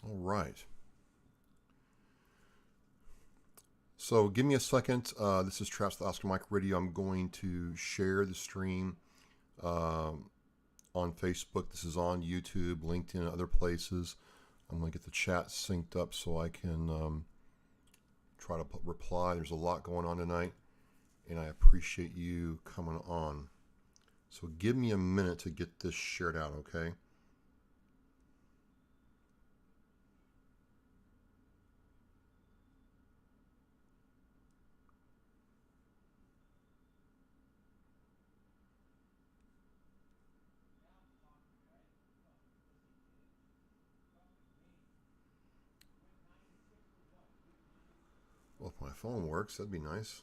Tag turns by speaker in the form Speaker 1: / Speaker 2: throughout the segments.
Speaker 1: All right. So give me a second. This is Traps the Oscar Mike Radio. I'm going to share the stream on Facebook. This is on YouTube, LinkedIn, and other places. I'm going to get the chat synced up so I can try to reply. There's a lot going on tonight, and I appreciate you coming on. So give me a minute to get this shared out, okay? Well, if my phone works, that'd be nice.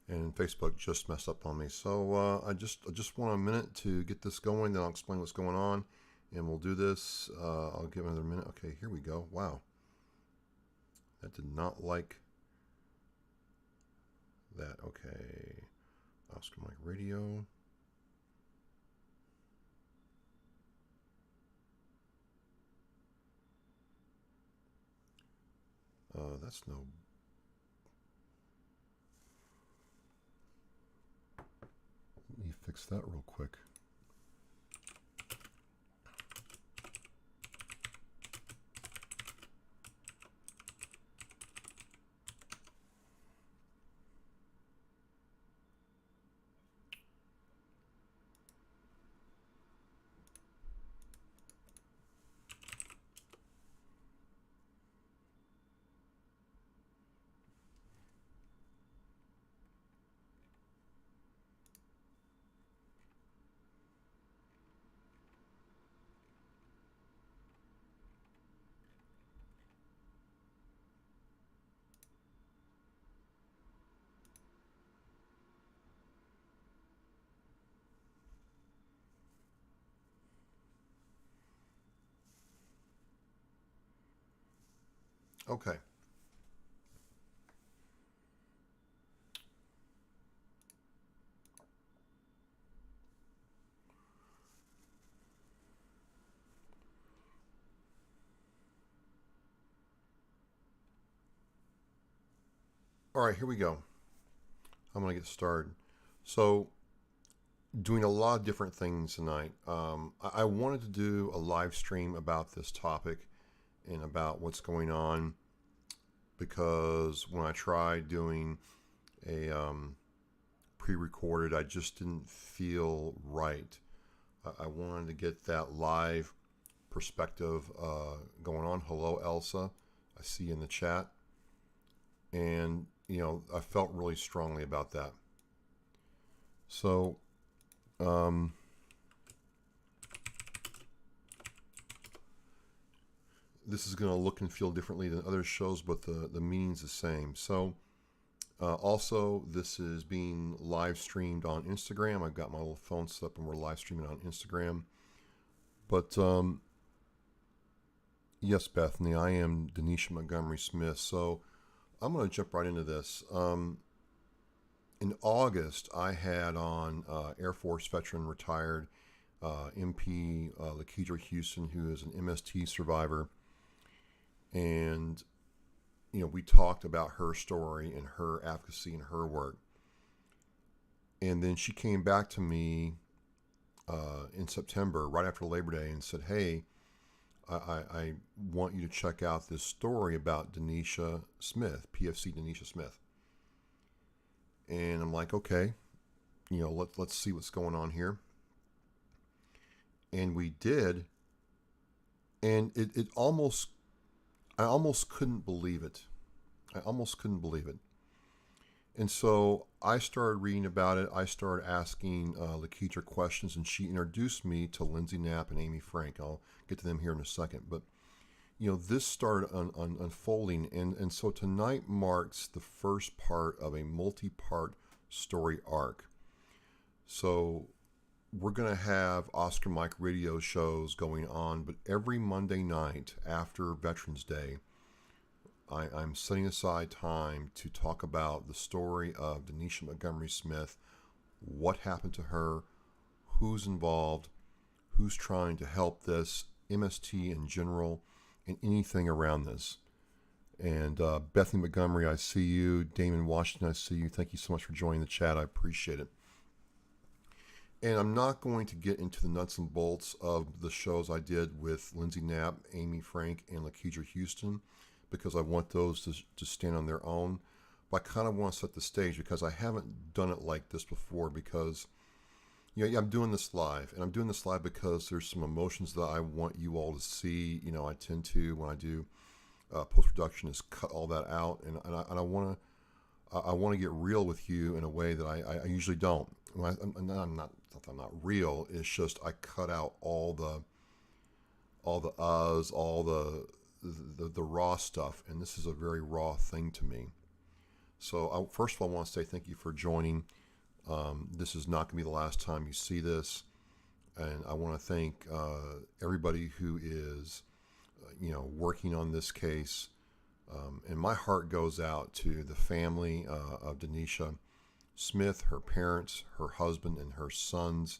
Speaker 1: And Facebook just messed up on me. So I just want a minute to get this going. Then I'll explain what's going on, and we'll do this. I'll give another minute. Okay, here we go. Wow, that did not like that. Okay, Oscar Mike Radio. That's no. Let me fix that real quick. Okay. All right, here we go. I'm gonna get started. So, doing a lot of different things tonight. I wanted to do a live stream about this topic and about what's going on because when I tried doing a pre-recorded, I just didn't feel right. I wanted to get that live perspective going on. Hello, Elsa. I see you in the chat. And, I felt really strongly about that. So, this is going to look and feel differently than other shows, but the meaning's the same. So, also, this is being live streamed on Instagram. I've got my little phone set up and we're live streaming on Instagram. But, yes, Bethany, I am Denisha Montgomery Smith. So, I'm going to jump right into this. In August, I had on Air Force veteran retired MP Lakedra Houston, who is an MST survivor. And, we talked about her story and her advocacy and her work. And then she came back to me in September, right after Labor Day, and said, hey, I want you to check out this story about Denisha Smith, PFC Denisha Smith. And I'm like, okay, let's see what's going on here. And we did. And I almost couldn't believe it. And so I started reading about it. I started asking Lakedra questions, and she introduced me to Lindsay Knapp and Amy Frank. I'll get to them here in a second. But, this started unfolding. And so tonight marks the first part of a multi-part story arc. So we're going to have Oscar Mike radio shows going on, but every Monday night after Veterans Day, I'm setting aside time to talk about the story of Denisha Montgomery Smith, what happened to her, who's involved, who's trying to help this, MST in general, and anything around this. And Bethany Montgomery, I see you. Damon Washington, I see you. Thank you so much for joining the chat. I appreciate it. And I'm not going to get into the nuts and bolts of the shows I did with Lindsay Knapp, Amy Frank, and Lakeisha Houston, because I want those to stand on their own. But I kind of want to set the stage because I haven't done it like this before, because I'm doing this live. And I'm doing this live because there's some emotions that I want you all to see. I tend to, when I do post-production, is cut all that out. And I want to get real with you in a way that I usually don't. I'm not real. It's just I cut out all the uhs, all the raw stuff, and this is a very raw thing to me. So first of all, I want to say thank you for joining. This is not going to be the last time you see this, and I want to thank everybody who is working on this case. And my heart goes out to the family of Denisha Smith, her parents, her husband, and her sons.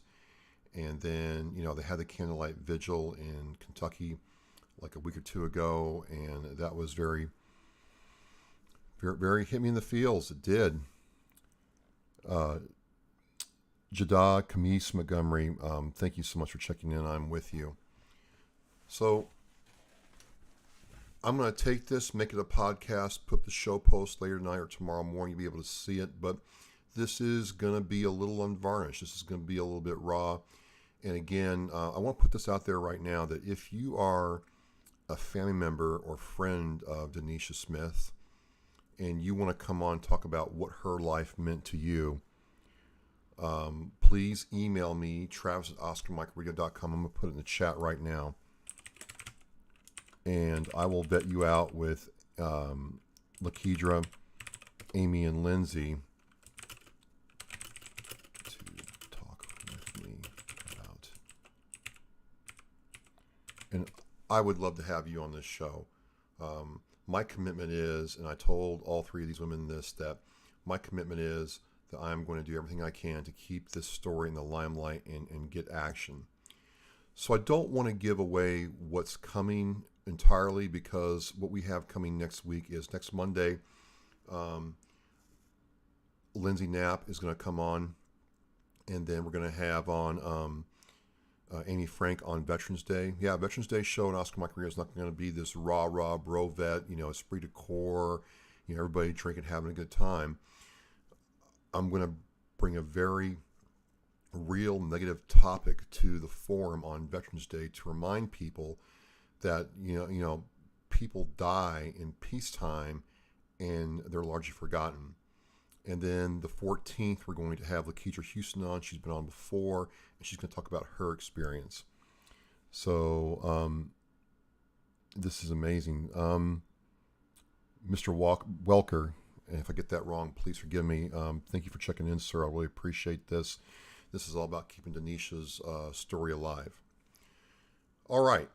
Speaker 1: And then, they had the candlelight vigil in Kentucky like a week or two ago, and that was very, very, very hit me in the feels. It did. Jada Kamis Montgomery, thank you so much for checking in. I'm with you. So I'm going to take this, make it a podcast, put the show post later tonight or tomorrow morning. You'll be able to see it. But this is going to be a little unvarnished. This is going to be a little bit raw. And again, I want to put this out there right now that if you are a family member or friend of Denisha Smith and you want to come on and talk about what her life meant to you, please email me, travis@oscarmicroradio.com. I'm going to put it in the chat right now. And I will vet you out with Lakeidra, Amy, and Lindsay to talk with me about. And I would love to have you on this show. My commitment is, and I told all three of these women this, that my commitment is that I'm going to do everything I can to keep this story in the limelight and get action. So I don't want to give away what's coming entirely, because what we have coming next week is next Monday. Lindsay Knapp is going to come on, and then we're going to have on Amy Frank on Veterans Day. Yeah, Veterans Day show in Oscar Mike Radio is not going to be this rah bro vet, esprit de corps, everybody drinking, having a good time. I'm going to bring a very real negative topic to the forum on Veterans Day to remind people that people die in peacetime and they're largely forgotten. And then the 14th, we're going to have Lakeisha Houston on. She's been on before, and she's going to talk about her experience. So this is amazing. Mr. Welker, and if I get that wrong, please forgive me. Thank you for checking in, sir. I really appreciate this. This is all about keeping Denisha's story alive. All right.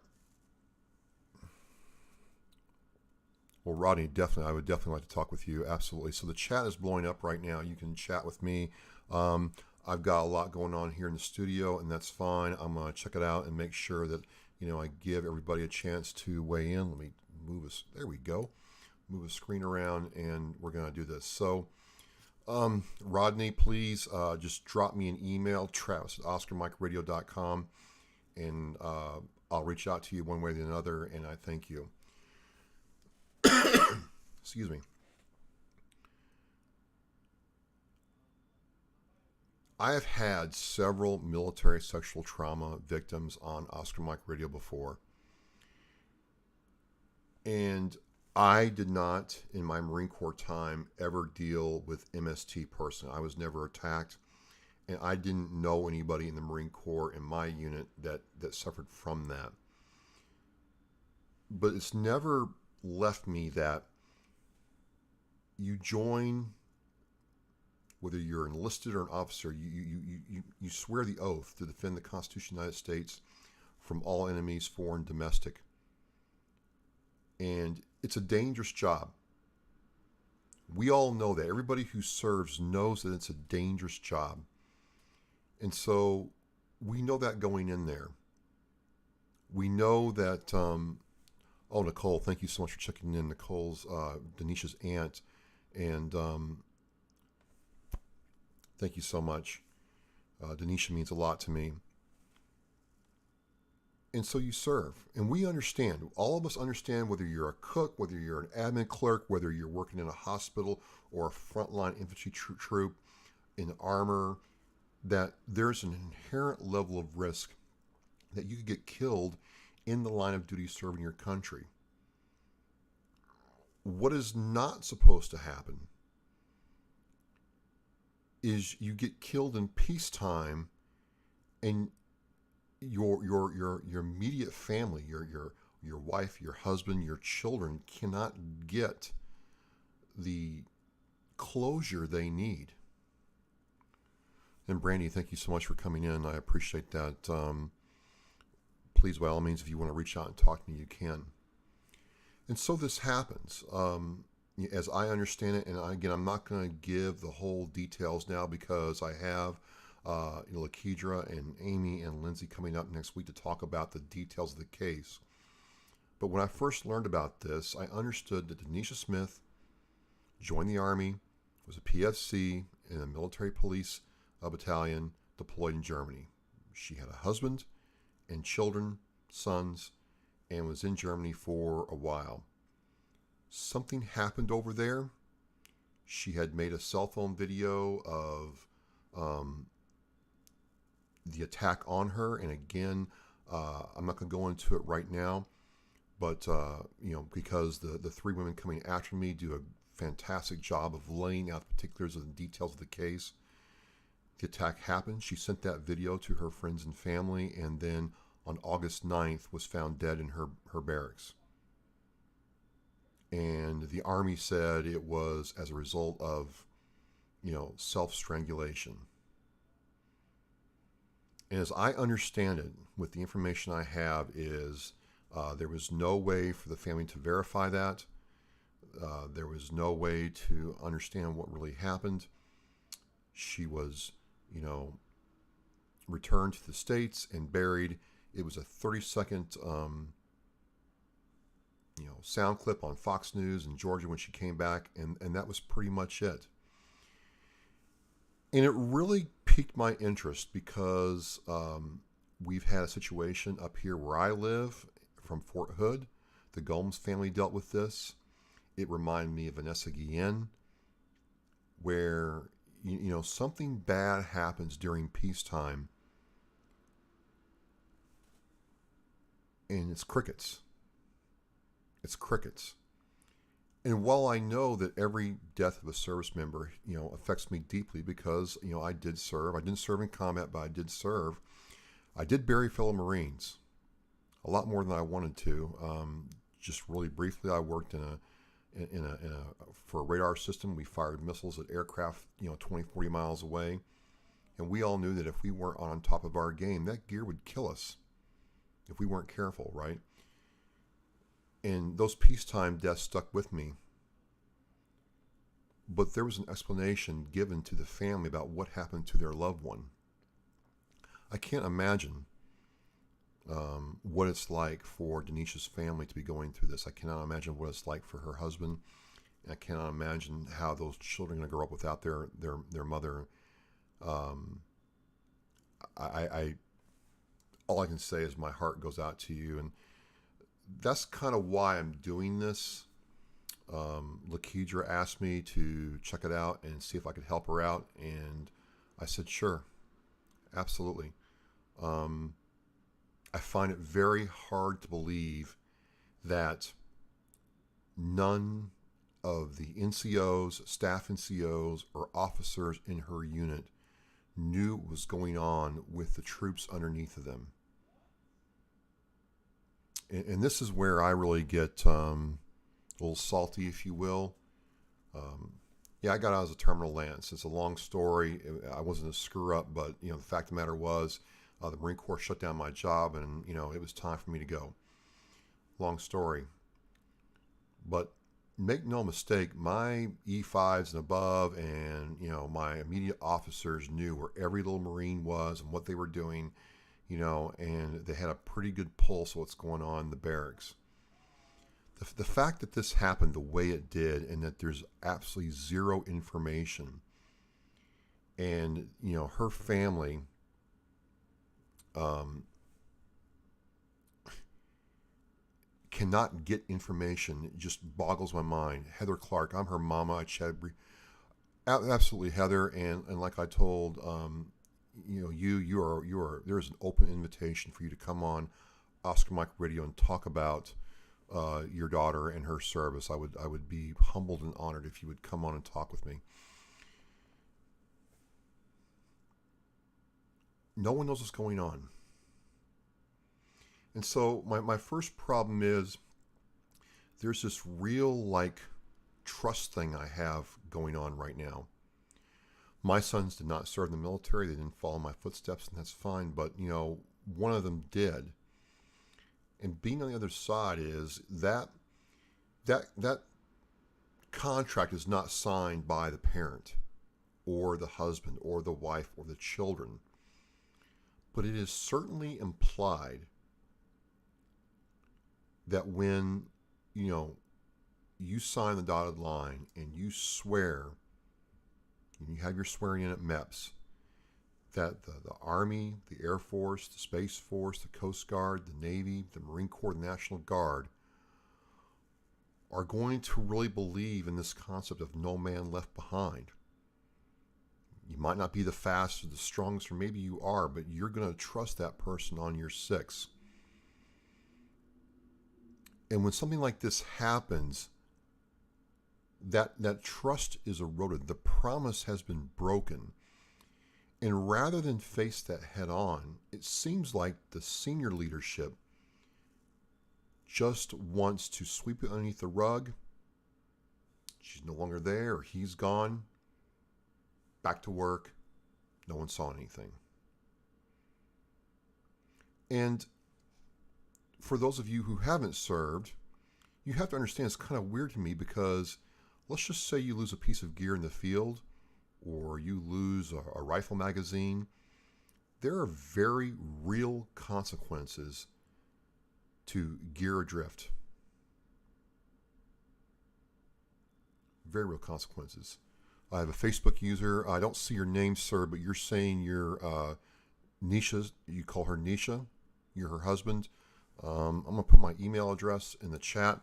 Speaker 1: Well, Rodney, I would definitely like to talk with you. Absolutely. So the chat is blowing up right now. You can chat with me. I've got a lot going on here in the studio, and that's fine. I'm going to check it out and make sure that, I give everybody a chance to weigh in. Let me move us. There we go. Move the screen around, and we're going to do this. So, Rodney, please just drop me an email, travis@oscarmicroradio.com, and I'll reach out to you one way or another, and I thank you. Excuse me. I have had several military sexual trauma victims on Oscar Mike Radio before. And I did not, in my Marine Corps time, ever deal with MST personally. I was never attacked. And I didn't know anybody in the Marine Corps in my unit that suffered from that. But it's never left me that you join whether you're enlisted or an officer, you swear the oath to defend the Constitution of the United States from all enemies, foreign, domestic. And it's a dangerous job. We all know that. Everybody who serves knows that it's a dangerous job. And so we know that going in there. We know that, oh, Nicole, thank you so much for checking in. Nicole's Denisha's aunt. And thank you so much. Denisha means a lot to me. And so you serve. And we understand. All of us understand, whether you're a cook, whether you're an admin clerk, whether you're working in a hospital or a frontline infantry troop in armor, that there's an inherent level of risk that you could get killed in the line of duty serving your country. What is not supposed to happen is you get killed in peacetime, and your immediate family, your wife, your husband, your children cannot get the closure they need. And Brandy, thank you so much for coming in. I appreciate that. Please, by all means, if you want to reach out and talk to me, you can. And so this happens. As I understand it, and again, I'm not going to give the whole details now because I have Lakedra and Amy and Lindsay coming up next week to talk about the details of the case. But when I first learned about this, I understood that Denisha Smith joined the Army, was a PFC in a military police battalion deployed in Germany. She had a husband and children, sons, and was in Germany for a while. Something happened over there. She had made a cell phone video of the attack on her, and again, I'm not going to go into it right now, but because the three women coming after me do a fantastic job of laying out the particulars of the details of the case. The attack happened. She sent that video to her friends and family, and then on August 9th was found dead in her barracks. And the Army said it was as a result of, self-strangulation. And as I understand it, with the information I have, is there was no way for the family to verify that. There was no way to understand what really happened. She was, returned to the States and buried. It was a 30-second, sound clip on Fox News in Georgia when she came back, and that was pretty much it. And it really piqued my interest because we've had a situation up here where I live from Fort Hood. The Gomes family dealt with this. It reminded me of Vanessa Guillen, where something bad happens during peacetime, and it's crickets. It's crickets. And while I know that every death of a service member, affects me deeply because, I did serve. I didn't serve in combat, but I did serve. I did bury fellow Marines, a lot more than I wanted to. Just really briefly, I worked for a radar system. We fired missiles at aircraft, 20, 40 miles away. And we all knew that if we weren't on top of our game, that gear would kill us if we weren't careful, right? And those peacetime deaths stuck with me. But there was an explanation given to the family about what happened to their loved one. I can't imagine what it's like for Denisha's family to be going through this. I cannot imagine what it's like for her husband. I cannot imagine how those children are going to grow up without their mother. All I can say is my heart goes out to you, and that's kind of why I'm doing this. Lakedra asked me to check it out and see if I could help her out, and I said sure, absolutely. I find it very hard to believe that none of the NCOs, staff NCOs, or officers in her unit knew what was going on with the troops underneath of them. And this is where I really get a little salty, if you will. Yeah, I got out as a terminal lance. It's a long story. I wasn't a screw up, but the fact of the matter was, the Marine Corps shut down my job, and it was time for me to go. Long story, but make no mistake, my E5s and above, and my immediate officers knew where every little Marine was and what they were doing, and they had a pretty good pulse of what's going on in the barracks. The fact that this happened the way it did, and that there's absolutely zero information, and her family, um, cannot get information, it just boggles my mind. Heather Clark, I'm her mama. I chatted absolutely, Heather, and like I told there's an open invitation for you to come on Oscar Mike Radio and talk about your daughter and her service. I would be humbled and honored if you would come on and talk with me. No one knows what's going on. And so my first problem is there's this real trust thing I have going on right now. My sons did not serve in the military. They didn't follow my footsteps, and that's fine. But, one of them did. And being on the other side is that contract is not signed by the parent or the husband or the wife or the children. But it is certainly implied that when, you sign the dotted line and you swear, and you have your swearing in at MEPS, that the Army, the Air Force, the Space Force, the Coast Guard, the Navy, the Marine Corps, the National Guard are going to really believe in this concept of no man left behind. You might not be the fastest or the strongest, or maybe you are, but you're going to trust that person on your six. And when something like this happens, that trust is eroded. The promise has been broken. And rather than face that head on, it seems like the senior leadership just wants to sweep it underneath the rug. She's no longer there, or he's gone. Back to work. No one saw anything. And for those of you who haven't served, you have to understand it's kind of weird to me, because let's just say you lose a piece of gear in the field, or you lose a rifle magazine. There are very real consequences to gear adrift. Very real consequences. I have a Facebook user. I don't see your name, sir, but you're saying you're Nisha. You call her Nisha. You're her husband. I'm going to put my email address in the chat.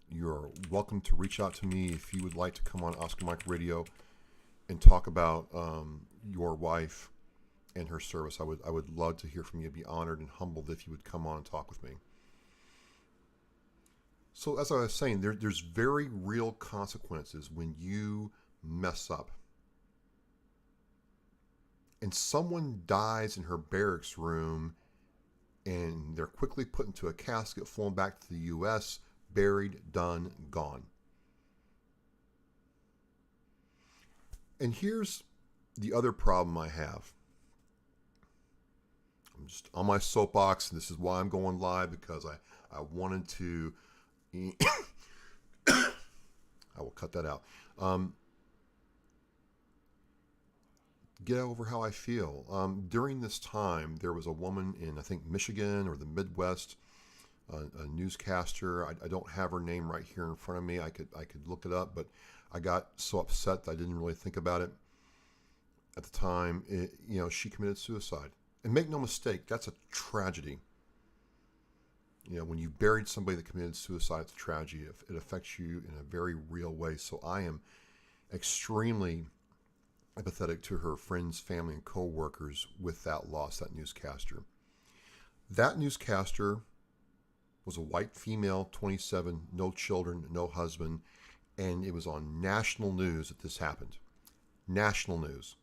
Speaker 1: You're welcome to reach out to me if you would like to come on Oscar Mike Radio and talk about your wife and her service. I would love to hear from you. I'd be honored and humbled if you would come on and talk with me. So as I was saying, there's very real consequences when you mess up. And someone dies in her barracks room, and they're quickly put into a casket, flown back to the U.S., buried, done, gone. And here's the other problem I have. I'm just on my soapbox, and this is why I'm going live, because I wanted to... I will cut that out. Get over how I feel. During this time, there was a woman in, I think, Michigan or the Midwest, a newscaster. I don't have her name right here in front of me. I could look it up, but I got so upset that I didn't really think about it at the time. She committed suicide. And make no mistake, that's a tragedy. When you buried somebody that committed suicide, it's a tragedy. It affects you in a very real way. So I am extremely empathetic to her friends, family, and co-workers with that loss, that newscaster. That newscaster was a white female, 27, no children, no husband, and it was on national news that this happened. National news.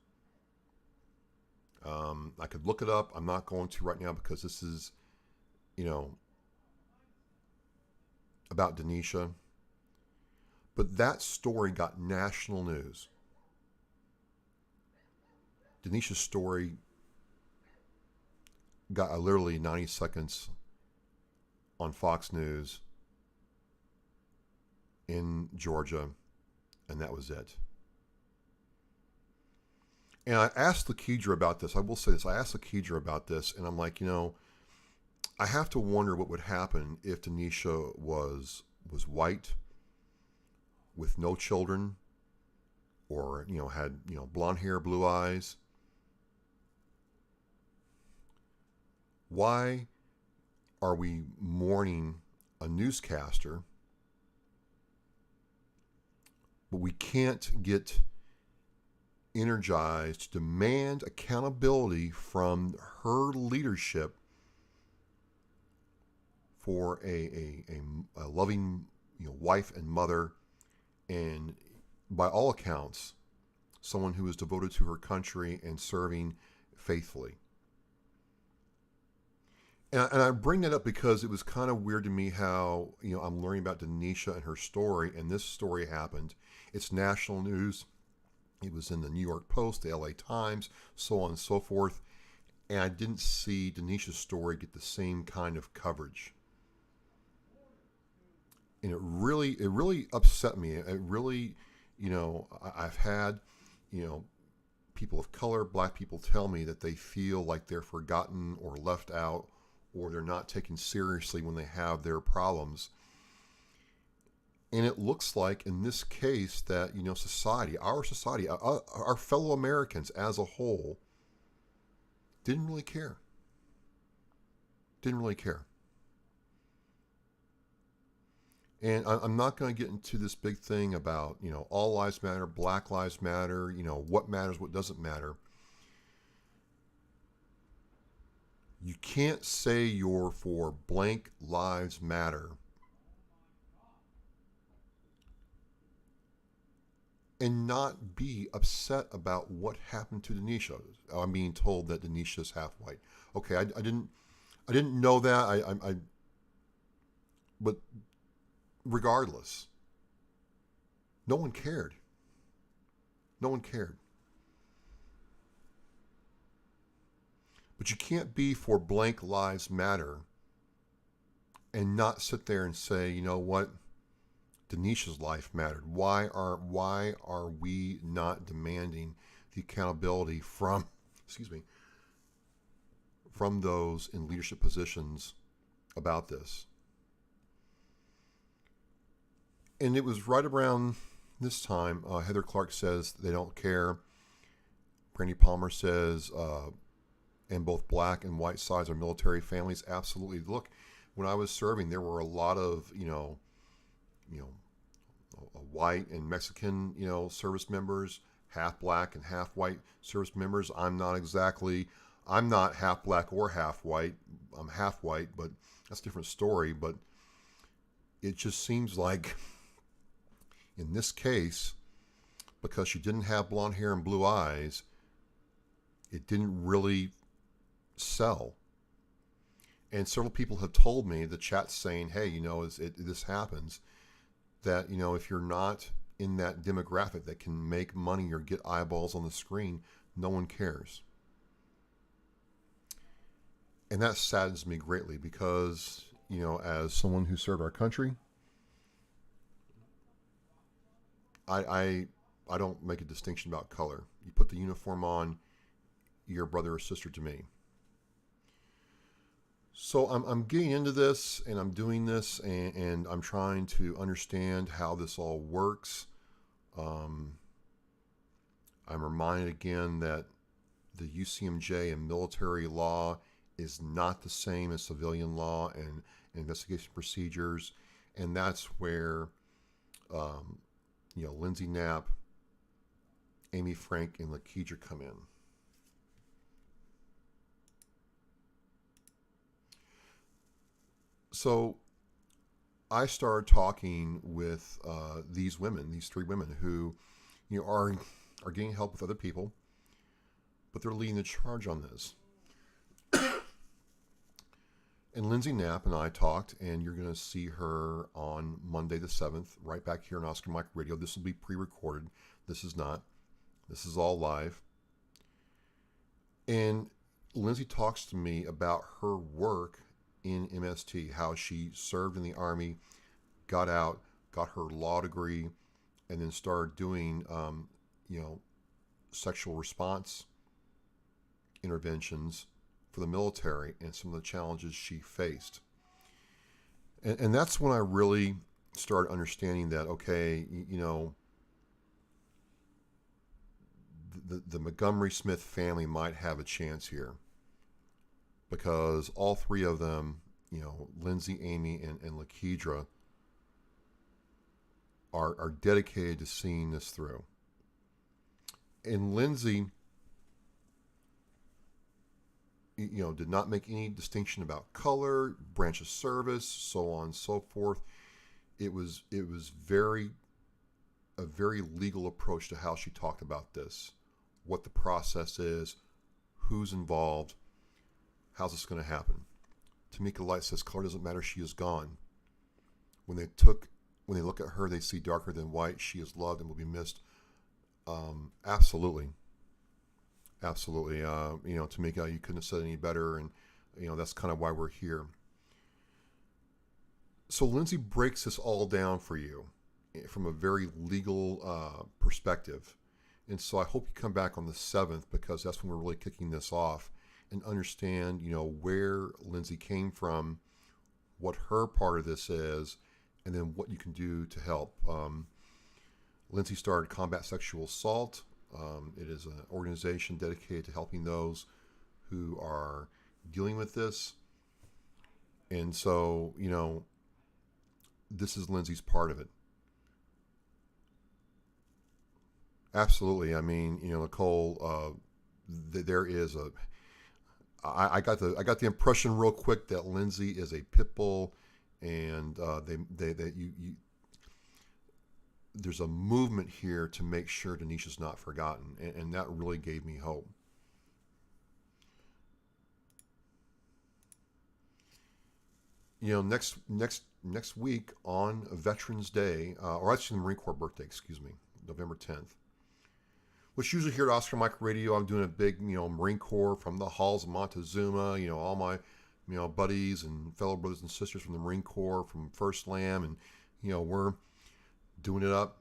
Speaker 1: I could look it up. I'm not going to right now, because this is, about Denisha. But that story got national news. Denisha's story got literally 90 seconds on Fox News in Georgia, and that was it. And I asked Lakedra about this. I will say this. I asked Lakedra about this, and I'm like, I have to wonder what would happen if Denisha was white, with no children, or had blonde hair, blue eyes. Why are we mourning a newscaster, but we can't get energized to demand accountability from her leadership for a loving wife and mother, and by all accounts, someone who is devoted to her country and serving faithfully. And I bring that up because it was kind of weird to me how I'm learning about Denisha and her story, and this story happened. It's national news. It was in the New York Post, the LA Times, so on and so forth. And I didn't see Denisha's story get the same kind of coverage. And it really upset me. It really, I've had, people of color, black people tell me that they feel like they're forgotten or left out, or they're not taken seriously when they have their problems. And it looks like in this case that, society, our fellow Americans as a whole, didn't really care. Didn't really care. And I'm not going to get into this big thing about, all lives matter, Black lives matter, what matters, what doesn't matter. You can't say you're for blank lives matter and not be upset about what happened to Denisha. I'm being told that Denisha's half white. Okay, I didn't know that. But regardless, no one cared. No one cared. But you can't be for blank lives matter and not sit there and say, you know what, Denisha's life mattered. Why are we not demanding the accountability from from those in leadership positions about this? And it was right around this time, Heather Clark says they don't care. Brandy Palmer says, and both black and white sides are military families. Absolutely. Look, when I was serving, there were a lot of, white and Mexican, service members, half black and half white service members. I'm not half black or half white. I'm half white, but that's a different story. But it just seems like in this case, because she didn't have blonde hair and blue eyes, it didn't really sell. And several people have told me, the chat's saying, hey, this happens, that, if you're not in that demographic that can make money or get eyeballs on the screen, no one cares. And that saddens me greatly because, as someone who served our country, I don't make a distinction about color. You put the uniform on, you're a brother or sister to me. So I'm getting into this, and I'm doing this, and I'm trying to understand how this all works. I'm reminded again that the UCMJ and military law is not the same as civilian law and investigation procedures, and that's where Lindsay Knapp, Amy Frank, and Lakedra come in. So I started talking with these three women who, are getting help with other people, but they're leading the charge on this. And Lindsay Knapp and I talked, and you're going to see her on Monday the 7th, right back here on Oscar Mike Radio. This will be pre-recorded. This is not. This is all live. And Lindsay talks to me about her work in MST, how she served in the Army, got out, got her law degree, and then started doing, sexual response interventions for the military and some of the challenges she faced. And that's when I really started understanding that, okay, the Montgomery Smith family might have a chance here, because all three of them, Lindsay, Amy, and Lakedra, are dedicated to seeing this through. And Lindsay, did not make any distinction about color, branch of service, so on and so forth. It was a very legal approach to how she talked about this, what the process is, who's involved, how's this going to happen. Tamika Light says, color doesn't matter, she is gone. When they look at her, they see darker than white. She is loved and will be missed. Absolutely. Tamika, you couldn't have said any better, and that's kind of why we're here. So Lindsay breaks this all down for you from a very legal perspective. And so I hope you come back on the 7th, because that's when we're really kicking this off, and understand, where Lindsay came from, what her part of this is, and then what you can do to help. Lindsay started Combat Sexual Assault. It is an organization dedicated to helping those who are dealing with this. And so, this is Lindsay's part of it. Absolutely. I mean, Nicole, there is I got the impression real quick that Lindsay is a pit bull, and there's a movement here to make sure Denisha's not forgotten, and that really gave me hope. Next week on Veterans Day, or actually the Marine Corps birthday, November 10th, which usually here at Oscar Mike Radio, I'm doing a big, Marine Corps from the halls of Montezuma, all my, buddies and fellow brothers and sisters from the Marine Corps, from First Lam, and, we're doing it up.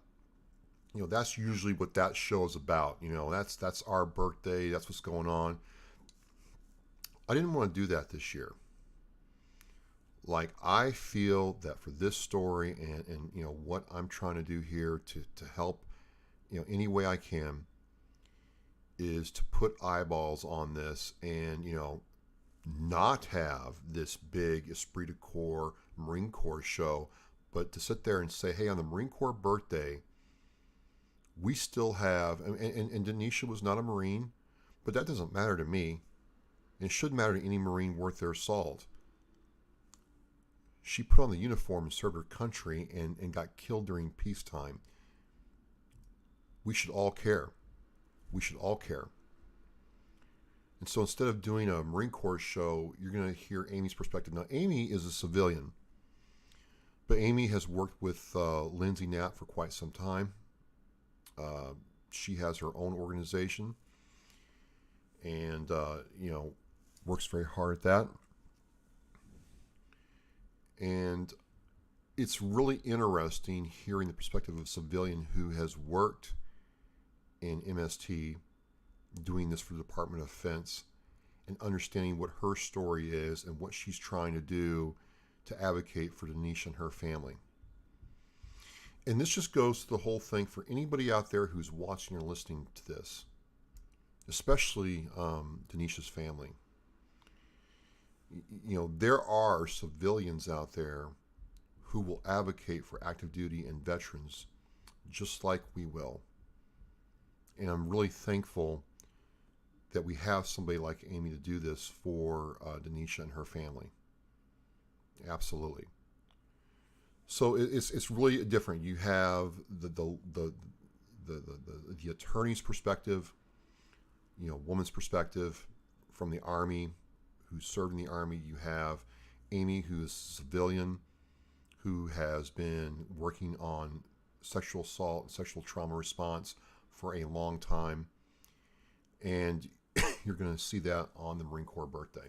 Speaker 1: That's usually what that show is about. That's our birthday. That's what's going on. I didn't want to do that this year. Like, I feel that for this story and what I'm trying to do here to help, any way I can, is to put eyeballs on this and, not have this big esprit de corps Marine Corps show, but to sit there and say, hey, on the Marine Corps birthday, we still have, and Denisha was not a Marine, but that doesn't matter to me. It should matter to any Marine worth their salt. She put on the uniform and served her country and got killed during peacetime. We should all care. We should all care. And so instead of doing a Marine Corps show, you're going to hear Amy's perspective. Now, Amy is a civilian, but Amy has worked with Lindsay Knapp for quite some time. She has her own organization and, works very hard at that. And it's really interesting hearing the perspective of a civilian who has worked in MST, doing this for the Department of Defense, and understanding what her story is and what she's trying to do to advocate for Denisha and her family. And this just goes to the whole thing for anybody out there who's watching or listening to this, especially Denisha's family. There are civilians out there who will advocate for active duty and veterans just like we will. And I'm really thankful that we have somebody like Amy to do this for Denisha and her family. Absolutely. So it's really different. You have the attorney's perspective, woman's perspective from the Army, who served in the Army. You have Amy, who is a civilian, who has been working on sexual assault, sexual trauma response for a long time. And you're going to see that on the Marine Corps birthday.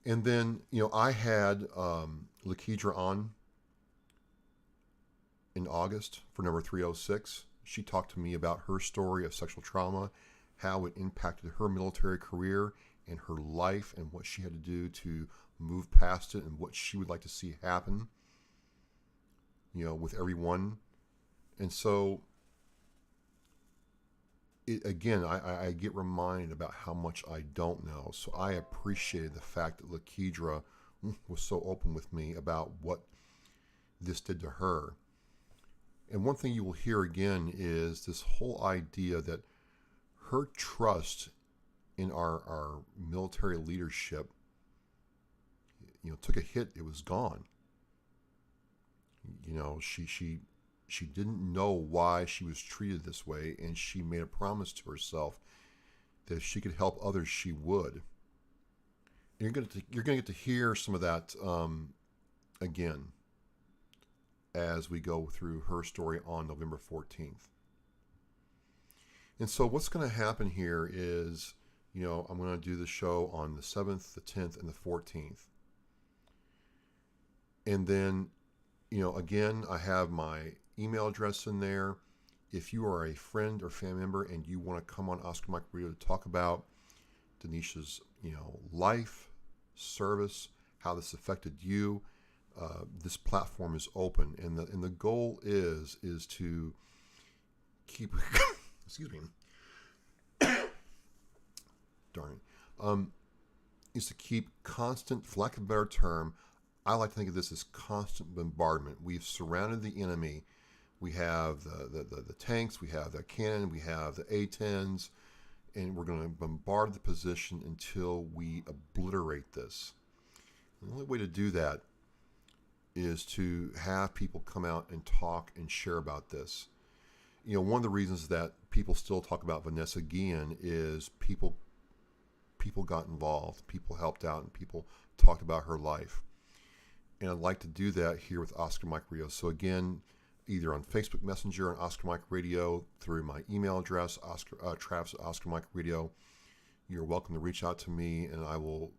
Speaker 1: And then, I had Lakedra on in August for number 306. She talked to me about her story of sexual trauma, how it impacted her military career and her life, and what she had to do to move past it, and what she would like to see happen, with everyone. And so, again, I get reminded about how much I don't know. So I appreciated the fact that Lakedra was so open with me about what this did to her. And one thing you will hear again is this whole idea that her trust in our military leadership, took a hit. It was gone. She didn't know why she was treated this way, and she made a promise to herself that if she could help others, she would. And you're going to get to hear some of that again as we go through her story on November 14th. And so what's going to happen here is, I'm going to do the show on the 7th, the 10th, and the 14th. And then, again, I have my email address in there. If you are a friend or family member and you want to come on Oscar Mike Radio to talk about Denisha's, life, service, how this affected you, this platform is open, and the goal is to keep excuse me darn it, is to keep constant, for lack of a better term, I like to think of this as constant bombardment. We've surrounded the enemy. We have the tanks, we have the cannon, we have the A-10s, and we're going to bombard the position until we obliterate this. And the only way to do that is to have people come out and talk and share about this. One of the reasons that people still talk about Vanessa Guillen is people got involved, people helped out, and people talked about her life. And I'd like to do that here with Oscar Mike Radio. So again, either on Facebook Messenger and Oscar Mike Radio, through my email address, Travis at Oscar Mike Radio, you're welcome to reach out to me, and I will,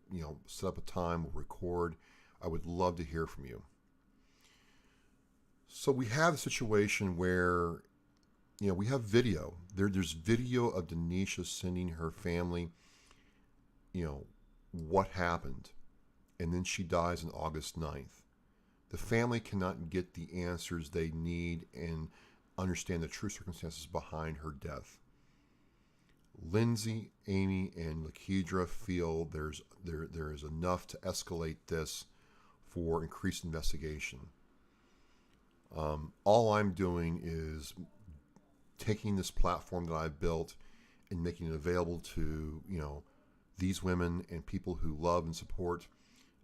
Speaker 1: set up a time, we'll record. I would love to hear from you. So we have a situation where, we have video. There's video of Denisha sending her family, what happened. And then she dies on August 9th. The family cannot get the answers they need and understand the true circumstances behind her death. Lindsay, Amy, and Lakedra feel there is enough to escalate this for increased investigation. All I'm doing is taking this platform that I've built and making it available to these women and people who love and support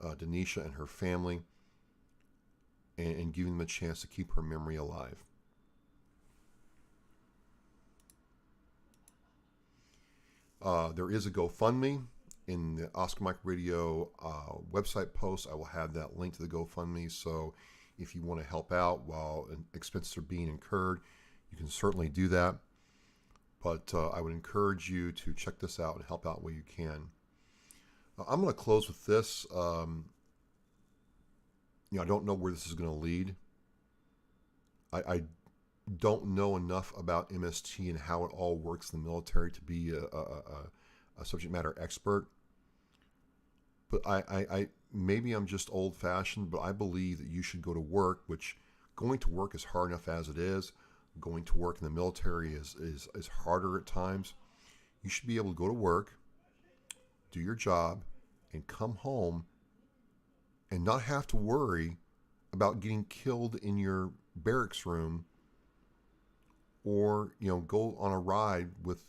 Speaker 1: Denisha and her family, and giving them a chance to keep her memory alive. There is a GoFundMe in the Oscar Mike Radio website post. I will have that link to the GoFundMe. So if you want to help out while expenses are being incurred, you can certainly do that. But I would encourage you to check this out and help out where you can. I'm going to close with this. I don't know where this is going to lead. I don't know enough about MST and how it all works in the military to be a subject matter expert. But I maybe I'm just old-fashioned, but I believe that you should go to work, which going to work is hard enough as it is. Going to work in the military is harder at times. You should be able to go to work, do your job, and come home and not have to worry about getting killed in your barracks room, or go on a ride with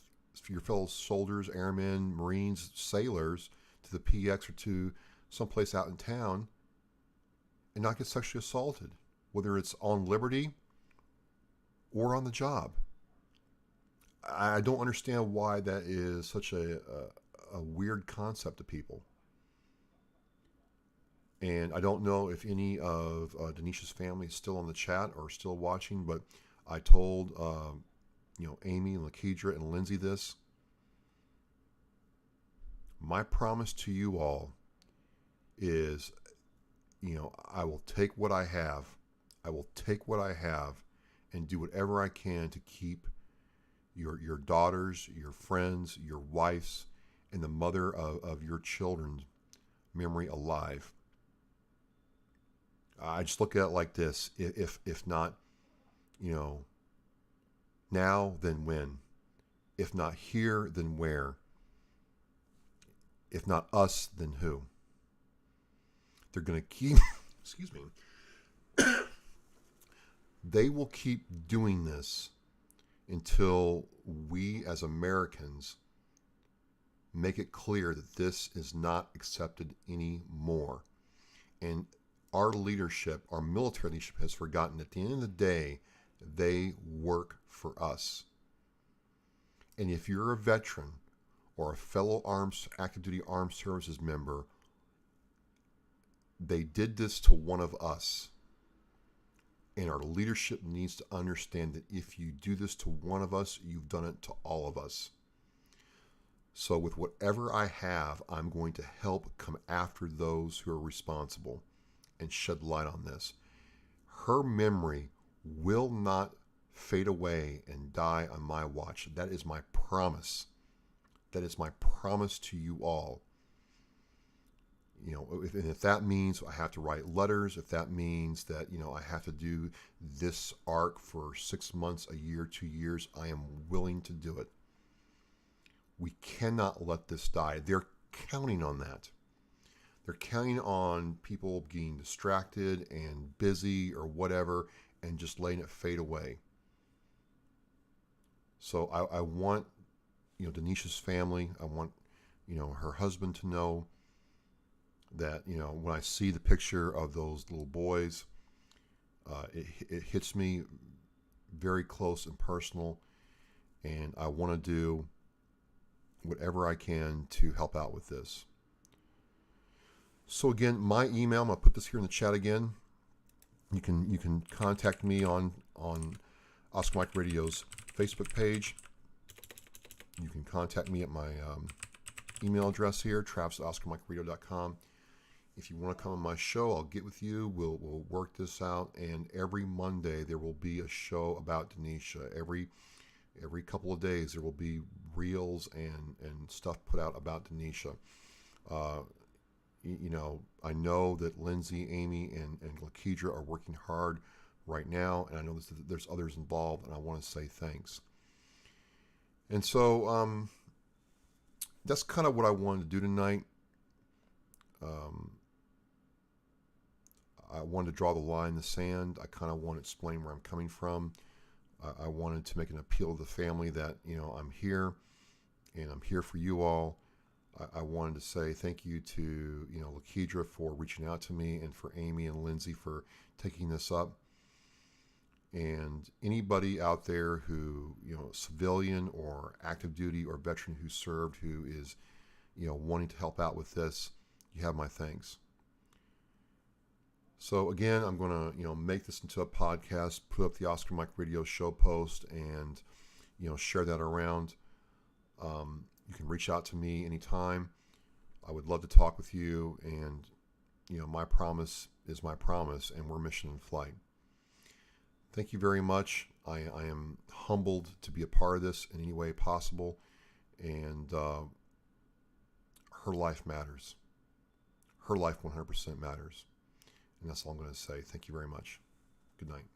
Speaker 1: your fellow soldiers, airmen, Marines, sailors to the PX or to someplace out in town and not get sexually assaulted, whether it's on liberty or on the job. I don't understand why that is such a weird concept to people. And I don't know if any of Denisha's family is still on the chat or still watching, but I told Amy and Lakedra and Lindsay this. My promise to you all is, I will take what I have. I will take what I have and do whatever I can to keep your daughters, your friends, your wives, and the mother of your children's memory alive. I just look at it like this: if not, now, then when? If not here, then where? If not us, then who? They're going to keep, excuse me, they will keep doing this until we as Americans make it clear that this is not accepted anymore. And our leadership, our military leadership, has forgotten at the end of the day, they work for us. And if you're a veteran or a fellow active duty armed services member, they did this to one of us. And our leadership needs to understand that if you do this to one of us, you've done it to all of us. So with whatever I have, I'm going to help come after those who are responsible and shed light on this. Her memory will not fade away and die on my watch. That is my promise. That is my promise to you all. If that means I have to write letters, if that means that, I have to do this arc for 6 months, a year, 2 years, I am willing to do it. We cannot let this die. They're counting on that. They're counting on people being distracted and busy or whatever and just letting it fade away. So I want, Denisha's family, I want, her husband to know that, when I see the picture of those little boys, it hits me very close and personal, and I want to do whatever I can to help out with this. So again, my email, I'm going to put this here in the chat again. You can contact me on Oscar Mike Radio's Facebook page. You can contact me at my email address here, travis@oscarmikeradio.com. If you want to come on my show, I'll get with you. We'll work this out. And every Monday there will be a show about Denisha. Every couple of days there will be reels and stuff put out about Denisha. I know that Lindsay, Amy, and Lakedra are working hard right now, and I know there's others involved, and I want to say thanks. And so that's kind of what I wanted to do tonight. I wanted to draw the line in the sand. I kind of want to explain where I'm coming from. I wanted to make an appeal to the family that, I'm here, and I'm here for you all. I wanted to say thank you to, Lakedra for reaching out to me, and for Amy and Lindsay for taking this up. And anybody out there who, civilian or active duty or veteran who served, who is, wanting to help out with this, you have my thanks. So again, I'm going to, make this into a podcast, put up the Oscar Mike Radio show post, and, share that around. You can reach out to me anytime. I would love to talk with you, and, my promise is my promise, and we're mission in flight. Thank you very much. I am humbled to be a part of this in any way possible, and her life matters. Her life 100% matters. And that's all I'm going to say. Thank you very much. Good night.